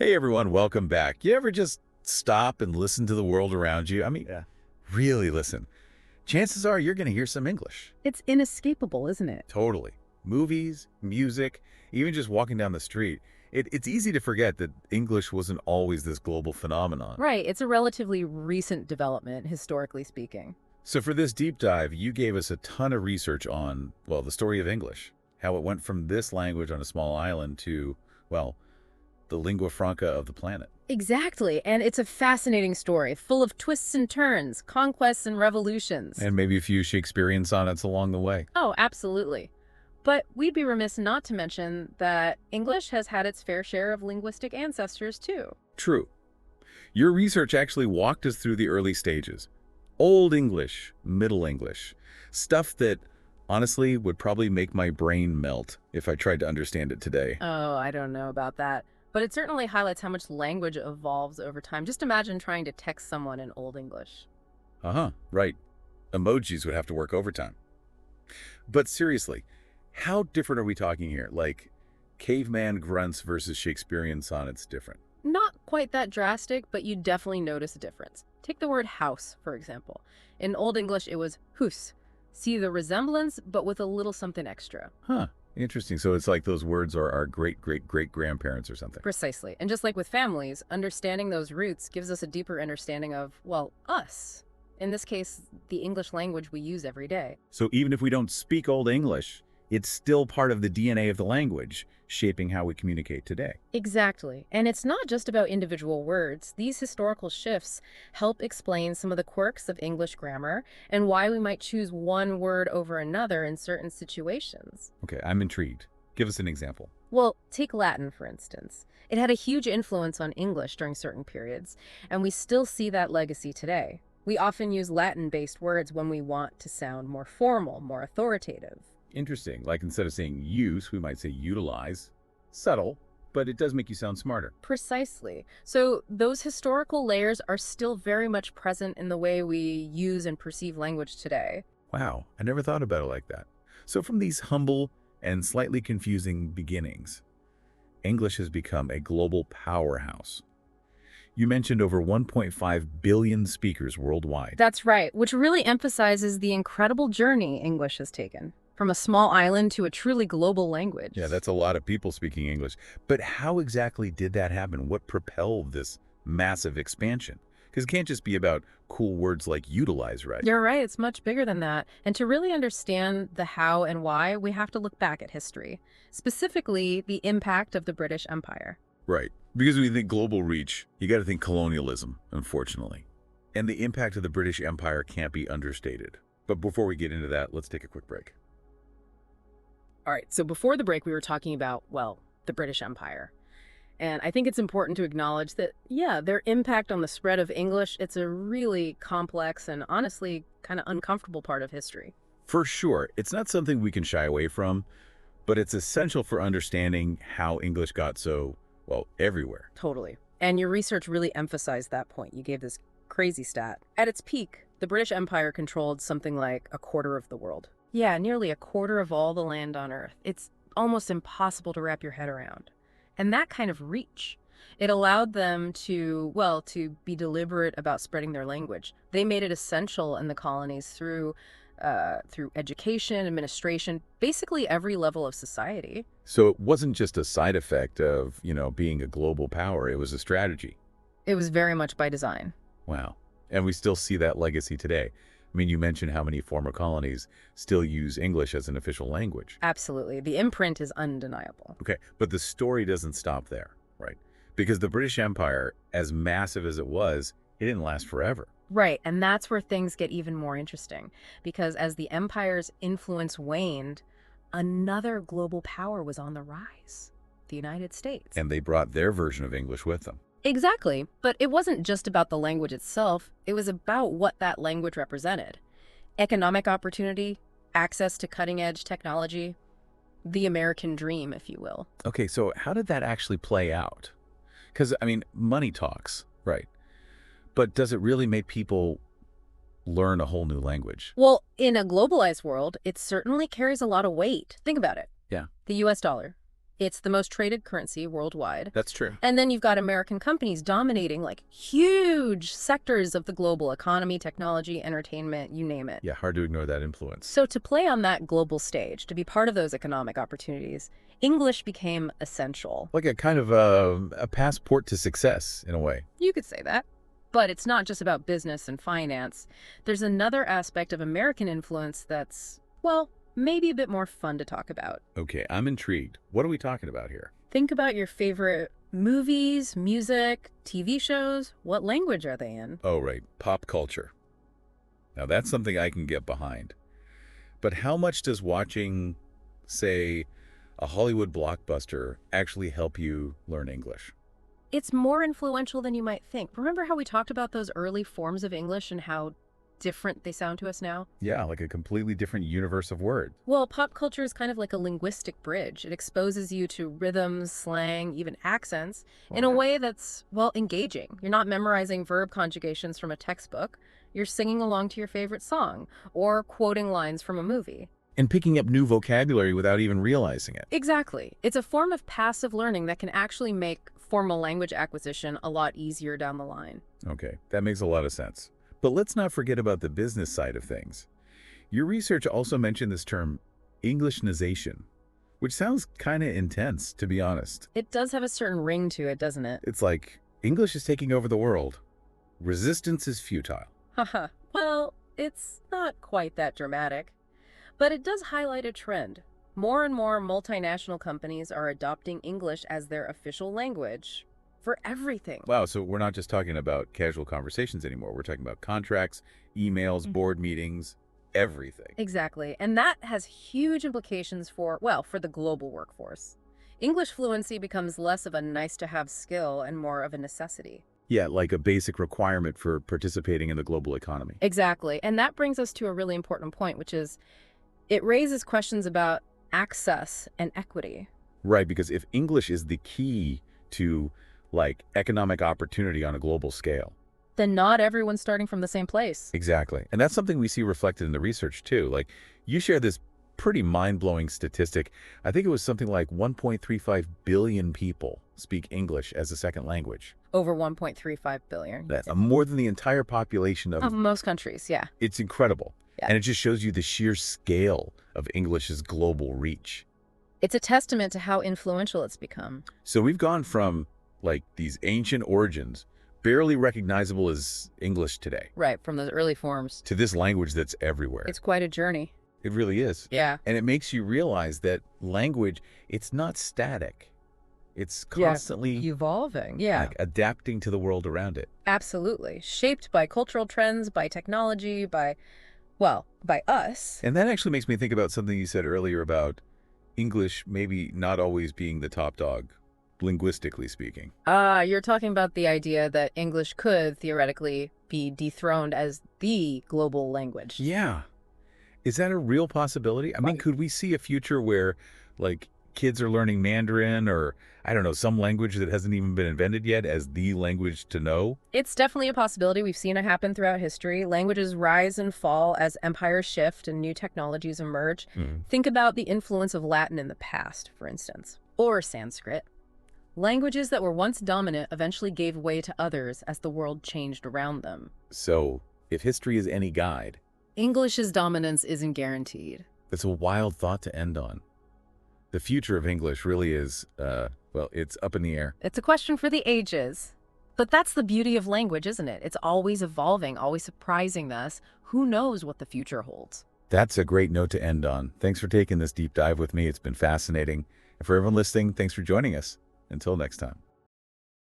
Hey everyone, welcome back. You ever just stop and listen to the world around you? Yeah. Really listen. Chances are you're going to hear some English. It's inescapable, isn't it? Totally. Movies, music, even just walking down the street. It's easy to forget that English wasn't always this global phenomenon. Right. It's a relatively recent development, historically speaking. So for this deep dive, you gave us a ton of research on, well, the story of English, how it went from this language on a small island to, well, the lingua franca of the planet. Exactly. And it's a fascinating story, full of twists and turns, conquests and revolutions. And maybe a few Shakespearean sonnets along the way. Oh, absolutely. But we'd be remiss not to mention that English has had its fair share of linguistic ancestors, too. True. Your research actually walked us through the early stages. Old English, Middle English, stuff that honestly would probably make my brain melt if I tried to understand it today. Oh, I don't know about that. But it certainly highlights how much language evolves over time. Just imagine trying to text someone in Old English. Right. Emojis would have to work overtime. But seriously, how different are we talking here? Like caveman grunts versus Shakespearean sonnets different? Not quite that drastic, but you definitely notice a difference. Take the word house, for example. In Old English, it was hus. See the resemblance, but with a little something extra. Huh. Interesting. So it's like those words are our great-great-great-grandparents or something. Precisely. And just like with families, understanding those roots gives us a deeper understanding of, well, us. In this case, the English language we use every day. So even if we don't speak Old English, it's still part of the DNA of the language, shaping how we communicate today. Exactly. And it's not just about individual words. These historical shifts help explain some of the quirks of English grammar and why we might choose one word over another in certain situations. Okay, I'm intrigued. Give us an example. Well, take Latin, for instance. It had a huge influence on English during certain periods, and we still see that legacy today. We often use Latin-based words when we want to sound more formal, more authoritative. Interesting. Like instead of saying use, we might say utilize. Subtle, but it does make you sound smarter. Precisely. So those historical layers are still very much present in the way we use and perceive language today. Wow, I never thought about it like that. So from these humble and slightly confusing beginnings, English has become a global powerhouse. You mentioned over 1.5 billion speakers worldwide. That's right, which really emphasizes the incredible journey English has taken. From a small island to a truly global language. Yeah, that's a lot of people speaking English. But how exactly did that happen? What propelled this massive expansion? Because it can't just be about cool words like utilize, right? You're right, it's much bigger than that. And to really understand the how and why, we have to look back at history, specifically the impact of the British Empire. Right. Because when you think global reach, you got to think colonialism, unfortunately. And the impact of the British Empire can't be understated. But before we get into that, let's take a quick break. All right, so before the break, we were talking about, well, the British Empire. And I think it's important to acknowledge that, yeah, their impact on the spread of English, it's a really complex and honestly kind of uncomfortable part of history. For sure, it's not something we can shy away from, but it's essential for understanding how English got so, well, everywhere. Totally. And your research really emphasized that point. You gave this crazy stat. At its peak, the British Empire controlled something like a quarter of the world. Yeah, nearly a quarter of all the land on Earth. It's almost impossible to wrap your head around. And that kind of reach, it allowed them to, well, to be deliberate about spreading their language. They made it essential in the colonies through education, administration, basically every level of society. So it wasn't just a side effect of, being a global power. It was a strategy. It was very much by design. Wow. And we still see that legacy today. I mean, you mentioned how many former colonies still use English as an official language. Absolutely. The imprint is undeniable. Okay, but the story doesn't stop there, right? Because the British Empire, as massive as it was, it didn't last forever. Right, and that's where things get even more interesting. Because as the empire's influence waned, another global power was on the rise, the United States. And they brought their version of English with them. Exactly, but it wasn't just about the language itself, it was about what that language represented. Economic opportunity, access to cutting-edge technology, the American dream, if you will. Okay, so how did that actually play out? Because, money talks, right? But does it really make people learn a whole new language? Well, in a globalized world, it certainly carries a lot of weight. Think about it. Yeah. The US dollar. It's the most traded currency worldwide. That's true. And then you've got American companies dominating like huge sectors of the global economy, technology, entertainment, you name it. Yeah, hard to ignore that influence. So to play on that global stage, to be part of those economic opportunities, English became essential. Like a kind of a passport to success, in a way. You could say that. But it's not just about business and finance. There's another aspect of American influence that's, well, maybe a bit more fun to talk about. Okay, I'm intrigued. What are we talking about here? Think about your favorite movies, music, TV shows. What language are they in? Oh, right, pop culture. Now, that's something I can get behind. But how much does watching, say, a Hollywood blockbuster actually help you learn English? It's more influential than you might think. Remember how we talked about those early forms of English and how different they sound to us now? Yeah, like a completely different universe of words. Well, pop culture is kind of like a linguistic bridge. It exposes you to rhythms, slang, even accents in a way that's, well, engaging. You're not memorizing verb conjugations from a textbook. You're singing along to your favorite song or quoting lines from a movie. And picking up new vocabulary without even realizing it. Exactly. It's a form of passive learning that can actually make formal language acquisition a lot easier down the line. Okay, that makes a lot of sense. But let's not forget about the business side of things. Your research also mentioned this term, Englishnization, which sounds kind of intense, to be honest. It does have a certain ring to it, doesn't it? It's like, English is taking over the world. Resistance is futile. Haha. Well, it's not quite that dramatic. But it does highlight a trend. More and more multinational companies are adopting English as their official language for everything. Wow, so we're not just talking about casual conversations anymore. We're talking about contracts, emails, board meetings, everything. Exactly. And that has huge implications for, well, for the global workforce. English fluency becomes less of a nice-to-have skill and more of a necessity. Yeah, like a basic requirement for participating in the global economy. Exactly. And that brings us to a really important point, which is it raises questions about access and equity. Right, because if English is the key to, like, economic opportunity on a global scale. Then not everyone's starting from the same place. Exactly. And that's something we see reflected in the research, too. Like, you share this pretty mind-blowing statistic. I think it was something like 1.35 billion people speak English as a second language. Over 1.35 billion. That's more than the entire population Of most countries, yeah. It's incredible. Yeah. And it just shows you the sheer scale of English's global reach. It's a testament to how influential it's become. So we've gone from, like, these ancient origins, barely recognizable as English today, Right, from those early forms. to this language that's everywhere. It's quite a journey. It really is. Yeah. And it makes you realize that language, it's not static. It's constantly Evolving. Yeah. like adapting to the world around it. Absolutely. Shaped by cultural trends, by technology, by us. And that actually makes me think about something you said earlier about English maybe not always being the top dog, linguistically speaking. You're talking about the idea that English could theoretically be dethroned as the global language. Yeah. Is that a real possibility? I mean, Right. could we see a future where, like, kids are learning Mandarin or, I don't know, some language that hasn't even been invented yet as the language to know? It's definitely a possibility. We've seen it happen throughout history. Languages rise and fall as empires shift and new technologies emerge. Think about the influence of Latin in the past, for instance, or Sanskrit. Languages that were once dominant eventually gave way to others as the world changed around them. So, if history is any guide, English's dominance isn't guaranteed. that's a wild thought to end on. The future of English really is, well, it's up in the air. It's a question for the ages. But that's the beauty of language, isn't it? It's always evolving, always surprising us. Who knows what the future holds? That's a great note to end on. Thanks for taking this deep dive with me. It's been fascinating. And for everyone listening, thanks for joining us. Until next time.